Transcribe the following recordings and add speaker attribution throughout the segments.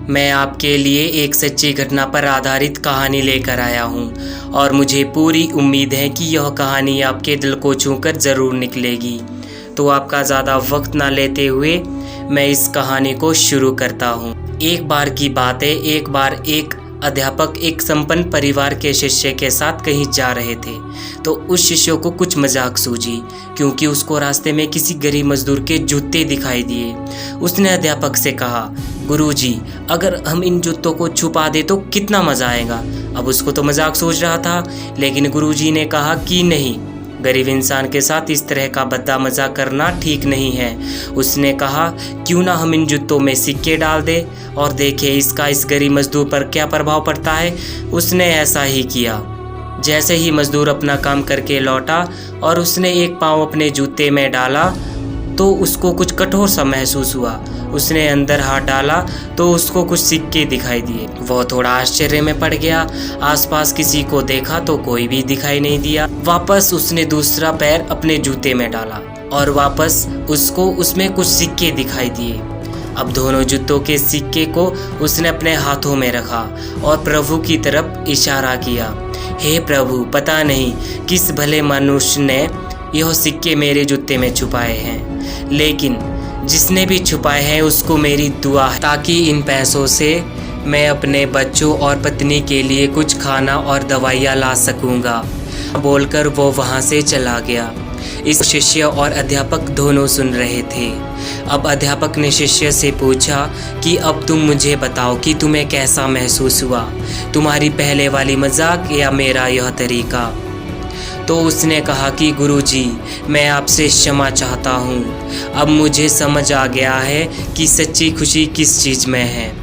Speaker 1: मैं आपके लिए एक सच्ची घटना पर आधारित कहानी लेकर आया हूँ और मुझे पूरी उम्मीद है कि यह कहानी आपके दिल को छूकर ज़रूर निकलेगी। तो आपका ज़्यादा वक्त ना लेते हुए मैं इस कहानी को शुरू करता हूँ। एक बार की बात है, एक बार एक अध्यापक एक संपन्न परिवार के शिष्य के साथ कहीं जा रहे थे तो उस शिष्य को कुछ मजाक सूझी क्योंकि उसको रास्ते में किसी गरीब मजदूर के जूते दिखाई दिए। उसने अध्यापक से कहा, गुरुजी, अगर हम इन जूतों को छुपा दे तो कितना मजा आएगा। अब उसको तो मजाक सोच रहा था, लेकिन गुरुजी ने कहा कि नहीं, गरीब इंसान के साथ इस तरह का भद्दा मजाक करना ठीक नहीं है। उसने कहा, क्यों ना हम इन जूतों में सिक्के डाल दे और देखें इसका इस गरीब मजदूर पर क्या प्रभाव पड़ता है। उसने ऐसा ही किया। जैसे ही मजदूर अपना काम करके लौटा और उसने एक पाँव अपने जूते में डाला तो उसको कुछ कठोर सा महसूस हुआ। उसने अंदर हाथ डाला तो उसको कुछ सिक्के दिखाई दिए। वो थोड़ा आश्चर्य में पड़ गया। आसपास किसी को देखा तो कोई भी दिखाई नहीं दिया। वापस उसने दूसरा पैर अपने जूते में डाला और वापस उसको उसमें कुछ सिक्के दिखाई दिए। अब दोनों जूतों के सिक्के को उसने अपने हाथों में रखा और प्रभु की तरफ इशारा किया, हे प्रभु, पता नहीं किस भले मनुष्य ने यह सिक्के मेरे जूते में छुपाए हैं, लेकिन जिसने भी छुपाए हैं उसको मेरी दुआ है ताकि इन पैसों से मैं अपने बच्चों और पत्नी के लिए कुछ खाना और दवाइयाँ ला सकूँगा। बोलकर वो वहाँ से चला गया। इस शिष्य और अध्यापक दोनों सुन रहे थे। अब अध्यापक ने शिष्य से पूछा कि अब तुम मुझे बताओ कि तुम्हें कैसा महसूस हुआ, तुम्हारी पहले वाली मजाक या मेरा यह तरीका। तो उसने कहा कि गुरुजी, मैं आपसे क्षमा चाहता हूँ। अब मुझे समझ आ गया है कि सच्ची खुशी किस चीज़ में है।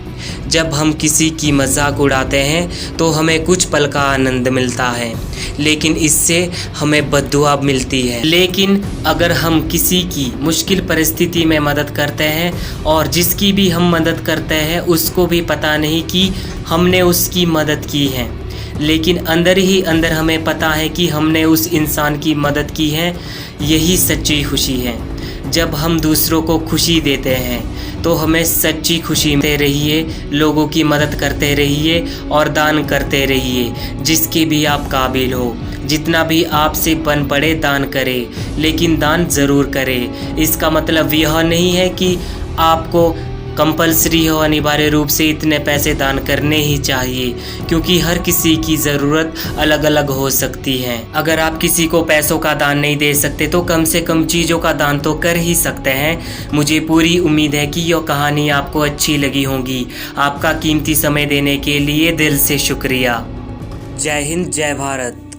Speaker 1: जब हम किसी की मजाक उड़ाते हैं तो हमें कुछ पल का आनंद मिलता है, लेकिन इससे हमें बद्दुआ मिलती है। लेकिन अगर हम किसी की मुश्किल परिस्थिति में मदद करते हैं और जिसकी भी हम मदद करते हैं उसको भी पता नहीं कि हमने उसकी मदद की है, लेकिन अंदर ही अंदर हमें पता है कि हमने उस इंसान की मदद की है, यही सच्ची खुशी है। जब हम दूसरों को खुशी देते हैं तो हमें सच्ची खुशी मिलते रहिए, लोगों की मदद करते रहिए और दान करते रहिए। जिसके भी आप काबिल हो, जितना भी आपसे बन पड़े दान करें, लेकिन दान ज़रूर करें। इसका मतलब यह नहीं है कि आपको कंपल्सरी हो, अनिवार्य रूप से इतने पैसे दान करने ही चाहिए, क्योंकि हर किसी की ज़रूरत अलग अलग हो सकती है। अगर आप किसी को पैसों का दान नहीं दे सकते तो कम से कम चीज़ों का दान तो कर ही सकते हैं। मुझे पूरी उम्मीद है कि यह कहानी आपको अच्छी लगी होगी। आपका कीमती समय देने के लिए दिल से शुक्रिया। जय हिंद, जय भारत।